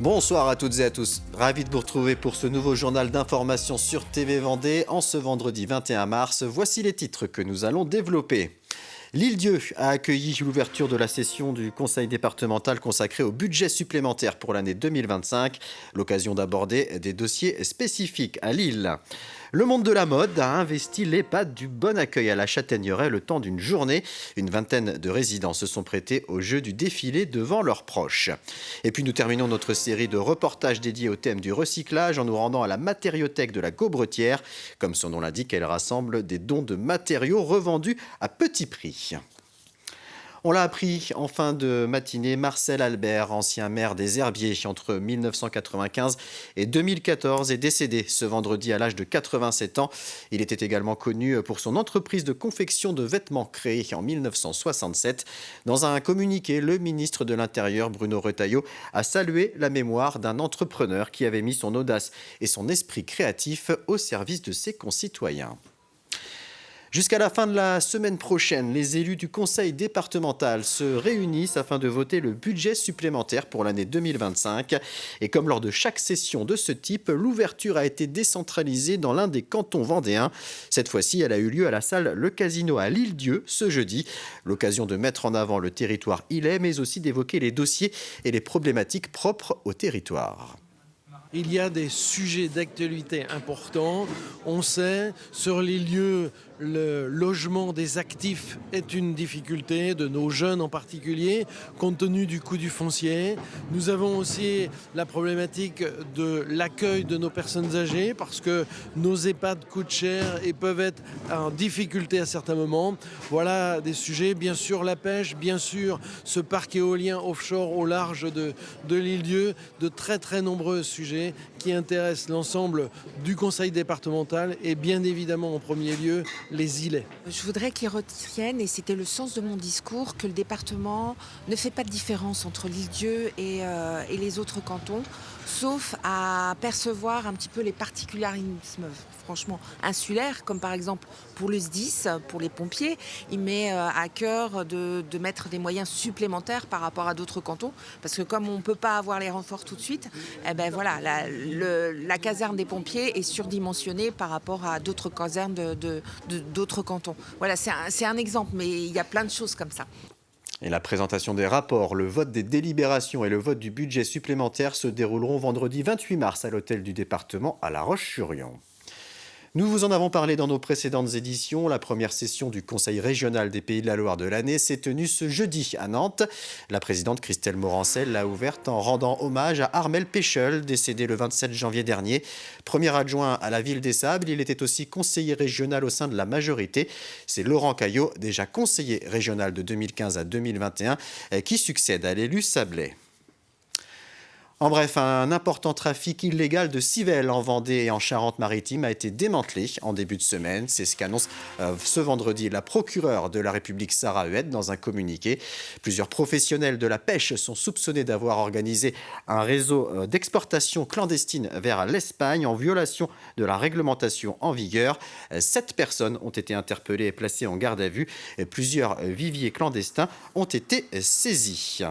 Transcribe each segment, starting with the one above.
Bonsoir à toutes et à tous, ravi de vous retrouver pour ce nouveau journal d'information sur TV Vendée en ce vendredi 21 mars. Voici les titres que nous allons développer. L'Île-Dieu a accueilli l'ouverture de la session du Conseil départemental consacrée au budget supplémentaire pour l'année 2025, l'occasion d'aborder des dossiers spécifiques à Lille. Le monde de la mode a investi l'EHPAD du Bon Accueil à la Châtaigneraie le temps d'une journée. Une vingtaine de résidents se sont prêtés au jeu du défilé devant leurs proches. Et puis nous terminons notre série de reportages dédiés au thème du recyclage en nous rendant à la matériothèque de la Gaubretière. Comme son nom l'indique, elle rassemble des dons de matériaux revendus à petit prix. On l'a appris en fin de matinée, Marcel Albert, ancien maire des Herbiers entre 1995 et 2014, est décédé ce vendredi à l'âge de 87 ans. Il était également connu pour son entreprise de confection de vêtements créée en 1967. Dans un communiqué, le ministre de l'Intérieur, Bruno Retailleau, a salué la mémoire d'un entrepreneur qui avait mis son audace et son esprit créatif au service de ses concitoyens. Jusqu'à la fin de la semaine prochaine, les élus du conseil départemental se réunissent afin de voter le budget supplémentaire pour l'année 2025. Et comme lors de chaque session de ce type, l'ouverture a été décentralisée dans l'un des cantons vendéens. Cette fois-ci, elle a eu lieu à la salle Le Casino à l'Île-Dieu ce jeudi. L'occasion de mettre en avant le territoire ilais, mais aussi d'évoquer les dossiers et les problématiques propres au territoire. Il y a des sujets d'actualité importants. On sait, sur les lieux, le logement des actifs est une difficulté, de nos jeunes en particulier, compte tenu du coût du foncier. Nous avons aussi la problématique de l'accueil de nos personnes âgées, parce que nos EHPAD coûtent cher et peuvent être en difficulté à certains moments. Voilà des sujets, bien sûr la pêche, bien sûr ce parc éolien offshore au large de l'Île-Dieu, de très très nombreux sujets qui intéressent l'ensemble du conseil départemental et bien évidemment en premier lieu les îlets. Je voudrais qu'ils retiennent, et c'était le sens de mon discours, que le département ne fait pas de différence entre l'Île-Dieu et les autres cantons, sauf à percevoir un petit peu les particularismes franchement insulaires, comme par exemple pour le SDIS, pour les pompiers, il met à cœur de mettre des moyens supplémentaires par rapport à d'autres cantons, parce que comme on ne peut pas avoir les renforts tout de suite, eh ben voilà, la caserne des pompiers est surdimensionnée par rapport à d'autres casernes d'autres cantons. Voilà, c'est un exemple, mais il y a plein de choses comme ça. Et la présentation des rapports, le vote des délibérations et le vote du budget supplémentaire se dérouleront vendredi 28 mars à l'hôtel du département à La Roche-sur-Yon. Nous vous en avons parlé dans nos précédentes éditions. La première session du Conseil régional des Pays de la Loire de l'année s'est tenue ce jeudi à Nantes. La présidente Christelle Morancel l'a ouverte en rendant hommage à Armel Pécheul, décédé le 27 janvier dernier. Premier adjoint à la ville des Sables, il était aussi conseiller régional au sein de la majorité. C'est Laurent Caillot, déjà conseiller régional de 2015 à 2021, qui succède à l'élu sablais. En bref, un important trafic illégal de civelles en Vendée et en Charente-Maritime a été démantelé en début de semaine. C'est ce qu'annonce ce vendredi la procureure de la République Sarah Huet dans un communiqué. Plusieurs professionnels de la pêche sont soupçonnés d'avoir organisé un réseau d'exportation clandestine vers l'Espagne en violation de la réglementation en vigueur. 7 personnes ont été interpellées et placées en garde à vue. Plusieurs viviers clandestins ont été saisis.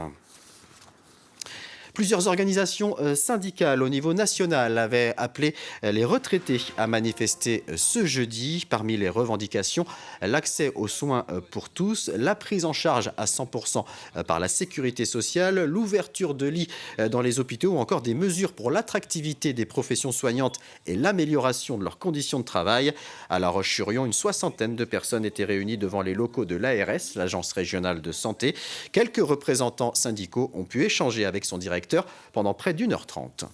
Plusieurs organisations syndicales au niveau national avaient appelé les retraités à manifester ce jeudi. Parmi les revendications, l'accès aux soins pour tous, la prise en charge à 100% par la sécurité sociale, l'ouverture de lits dans les hôpitaux ou encore des mesures pour l'attractivité des professions soignantes et l'amélioration de leurs conditions de travail. À La Roche-sur-Yon, une soixantaine de personnes étaient réunies devant les locaux de l'ARS, l'Agence régionale de santé. Quelques représentants syndicaux ont pu échanger avec son directeur pendant près d'1h30.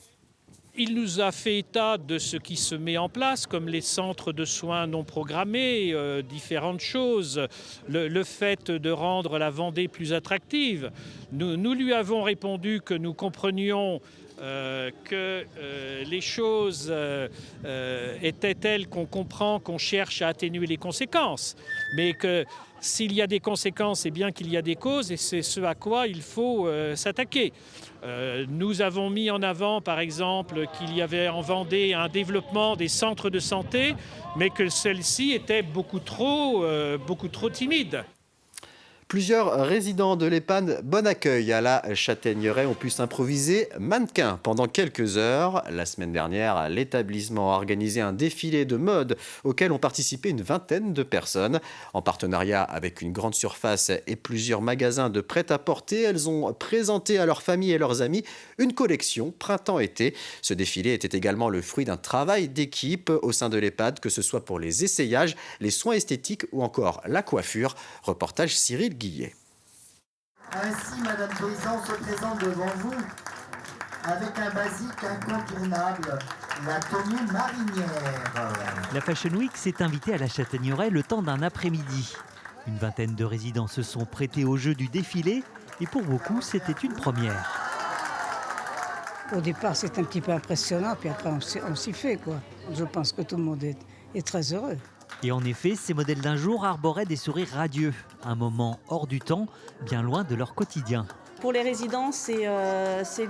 Il nous a fait état de ce qui se met en place, comme les centres de soins non programmés, différentes choses, le fait de rendre la Vendée plus attractive. Nous lui avons répondu que nous comprenions que les choses étaient telles qu'on comprend qu'on cherche à atténuer les conséquences, mais que s'il y a des conséquences, c'est bien qu'il y a des causes et c'est ce à quoi il faut s'attaquer. Nous avons mis en avant, par exemple, qu'il y avait en Vendée un développement des centres de santé, mais que celle-ci était beaucoup trop timide. Plusieurs résidents de l'EHPAD Bon Accueil à la Châtaigneraie ont pu s'improviser mannequin pendant quelques heures. La semaine dernière, l'établissement a organisé un défilé de mode auquel ont participé une vingtaine de personnes. En partenariat avec une grande surface et plusieurs magasins de prêt-à-porter, elles ont présenté à leurs familles et leurs amis une collection printemps-été. Ce défilé était également le fruit d'un travail d'équipe au sein de l'EHPAD, que ce soit pour les essayages, les soins esthétiques ou encore la coiffure. Reportage Cyril Guillet. Ainsi, Madame Paysan se présente devant vous avec un basique incontournable, la tenue marinière. La Fashion Week s'est invitée à la Châtaigneraie le temps d'un après-midi. Une vingtaine de résidents se sont prêtés au jeu du défilé et pour beaucoup, c'était une première. Au départ, c'est un petit peu impressionnant, puis après, on s'y fait, quoi. Je pense que tout le monde est très heureux. Et en effet, ces modèles d'un jour arboraient des sourires radieux. Un moment hors du temps, bien loin de leur quotidien. Pour les résidents, c'est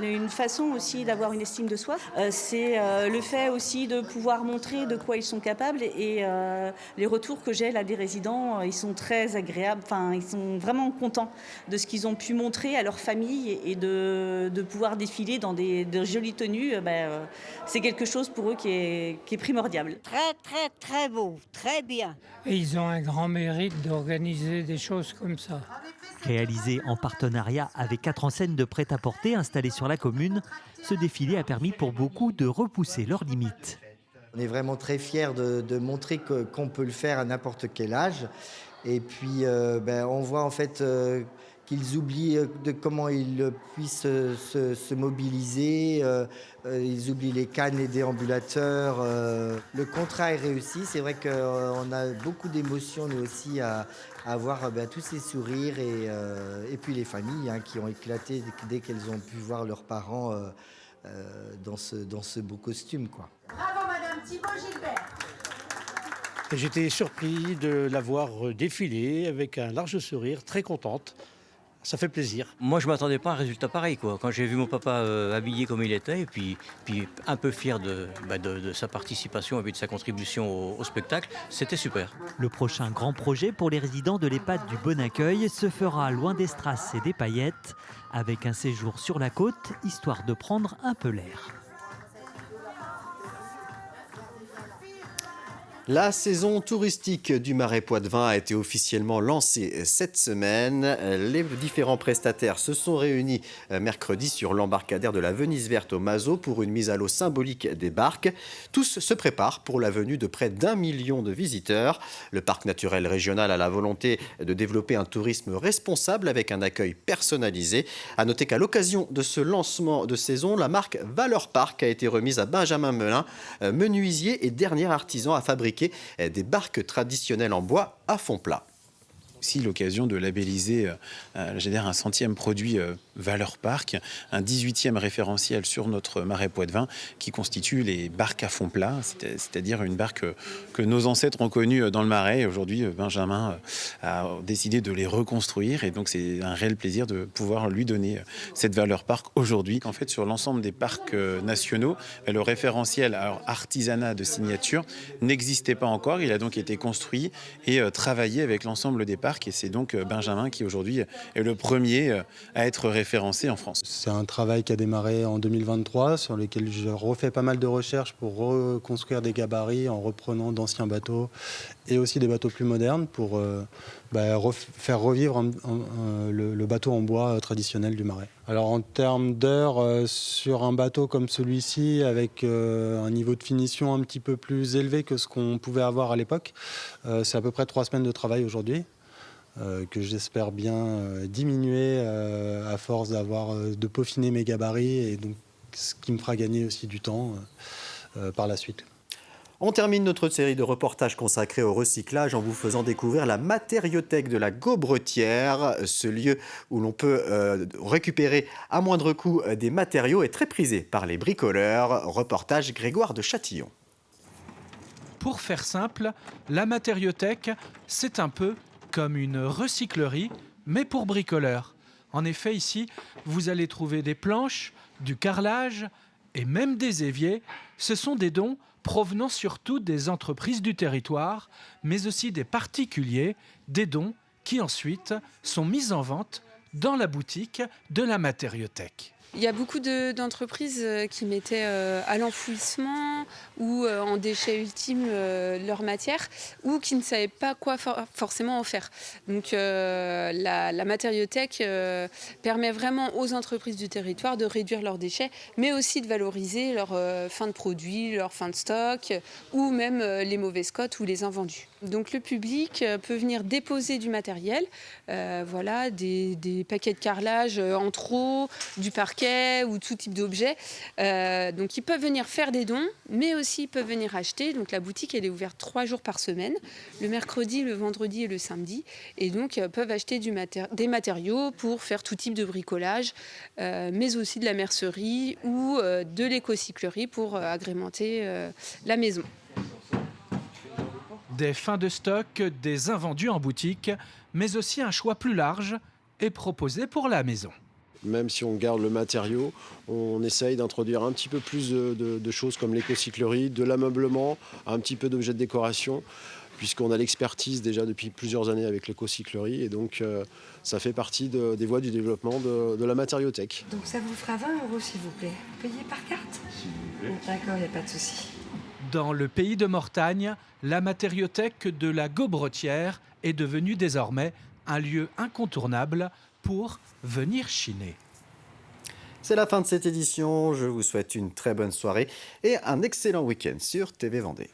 une façon aussi d'avoir une estime de soi. C'est le fait aussi de pouvoir montrer de quoi ils sont capables. Et les retours que j'ai là des résidents, ils sont très agréables. Enfin, ils sont vraiment contents de ce qu'ils ont pu montrer à leur famille et de pouvoir défiler dans de jolies tenues. C'est quelque chose pour eux qui est primordial. Très, très, très beau, très bien. Et ils ont un grand mérite d'organiser des choses comme ça. Réalisé en partenariat avec 4 enseignes de prêt-à-porter installées sur la commune, ce défilé a permis pour beaucoup de repousser leurs limites. On est vraiment très fiers de montrer qu'on peut le faire à n'importe quel âge. Et puis, on voit en fait qu'ils oublient de comment ils puissent se mobiliser. Ils oublient les cannes, les déambulateurs. Le contrat est réussi. C'est vrai qu'on a beaucoup d'émotions, nous aussi, à voir tous ces sourires et puis les familles qui ont éclaté dès qu'elles ont pu voir leurs parents dans ce beau costume, quoi. Bravo Madame Thibault-Gilbert. J'étais surpris de la voir défiler avec un large sourire, très contente. Ça fait plaisir. Moi, je ne m'attendais pas à un résultat pareil, quoi. Quand j'ai vu mon papa habillé comme il était, et puis un peu fier de sa participation et de sa contribution au spectacle, c'était super. Le prochain grand projet pour les résidents de l'EHPAD du Bon Accueil se fera loin des strass et des paillettes, avec un séjour sur la côte, histoire de prendre un peu l'air. La saison touristique du Marais Poitevin a été officiellement lancée cette semaine. Les différents prestataires se sont réunis mercredi sur l'embarcadère de la Venise Verte au Mazo pour une mise à l'eau symbolique des barques. Tous se préparent pour la venue de près d'1 million de visiteurs. Le parc naturel régional a la volonté de développer un tourisme responsable avec un accueil personnalisé. À noter qu'à l'occasion de ce lancement de saison, la marque Valeur Parc a été remise à Benjamin Melin, menuisier et dernier artisan à fabriquer des barques traditionnelles en bois à fond plat. Aussi l'occasion de labelliser un 100e produit Valeur Parc, un 18e référentiel sur notre Marais Poitevin qui constitue les barques à fond plat, c'est-à-dire une barque que nos ancêtres ont connue dans le Marais. Aujourd'hui, Benjamin a décidé de les reconstruire et donc c'est un réel plaisir de pouvoir lui donner cette Valeur Parc aujourd'hui. En fait, sur l'ensemble des parcs nationaux, le référentiel artisanat de signature n'existait pas encore. Il a donc été construit et travaillé avec l'ensemble des parcs. Et c'est donc Benjamin qui aujourd'hui est le premier à être référencé en France. C'est un travail qui a démarré en 2023 sur lequel je refais pas mal de recherches pour reconstruire des gabarits en reprenant d'anciens bateaux et aussi des bateaux plus modernes pour faire revivre le bateau en bois traditionnel du Marais. Alors en termes d'heures, sur un bateau comme celui-ci, avec un niveau de finition un petit peu plus élevé que ce qu'on pouvait avoir à l'époque, c'est à peu près 3 semaines de travail aujourd'hui. Que j'espère bien diminuer à force de peaufiner mes gabarits et donc ce qui me fera gagner aussi du temps par la suite. On termine notre série de reportages consacrés au recyclage en vous faisant découvrir la matériothèque de la Gaubretière. Ce lieu où l'on peut récupérer à moindre coût des matériaux est très prisé par les bricoleurs. Reportage Grégoire de Châtillon. Pour faire simple, la matériothèque, c'est un peu comme une recyclerie, mais pour bricoleurs. En effet, ici, vous allez trouver des planches, du carrelage et même des éviers. Ce sont des dons provenant surtout des entreprises du territoire, mais aussi des particuliers, des dons qui ensuite sont mises en vente dans la boutique de la matériothèque. Il y a beaucoup d'entreprises qui mettaient à l'enfouissement ou en déchets ultimes leur matière ou qui ne savaient pas quoi forcément en faire. Donc la matériothèque permet vraiment aux entreprises du territoire de réduire leurs déchets, mais aussi de valoriser leur fin de produit, leur fin de stock ou même les mauvaises cotes ou les invendus. Donc le public peut venir déposer du matériel, voilà, des paquets de carrelage en trop, du parquet ou tout type d'objets. Donc ils peuvent venir faire des dons, mais aussi ils peuvent venir acheter. Donc la boutique elle est ouverte 3 jours par semaine, le mercredi, le vendredi et le samedi. Et donc peuvent acheter des matériaux pour faire tout type de bricolage, mais aussi de la mercerie ou de l'écocyclerie pour agrémenter la maison. Des fins de stock, des invendus en boutique, mais aussi un choix plus large est proposé pour la maison. Même si on garde le matériau, on essaye d'introduire un petit peu plus de choses comme l'écocyclerie, de l'ameublement, un petit peu d'objets de décoration, puisqu'on a l'expertise déjà depuis plusieurs années avec l'écocyclerie. Et donc, ça fait partie des voies du développement de la matériothèque. Donc ça vous fera 20 € s'il vous plaît. Payez par carte ? S'il vous plaît. D'accord, il n'y a pas de souci. Dans le pays de Mortagne, la matériothèque de la Gaubretière est devenue désormais un lieu incontournable pour venir chiner. C'est la fin de cette édition. Je vous souhaite une très bonne soirée et un excellent week-end sur TV Vendée.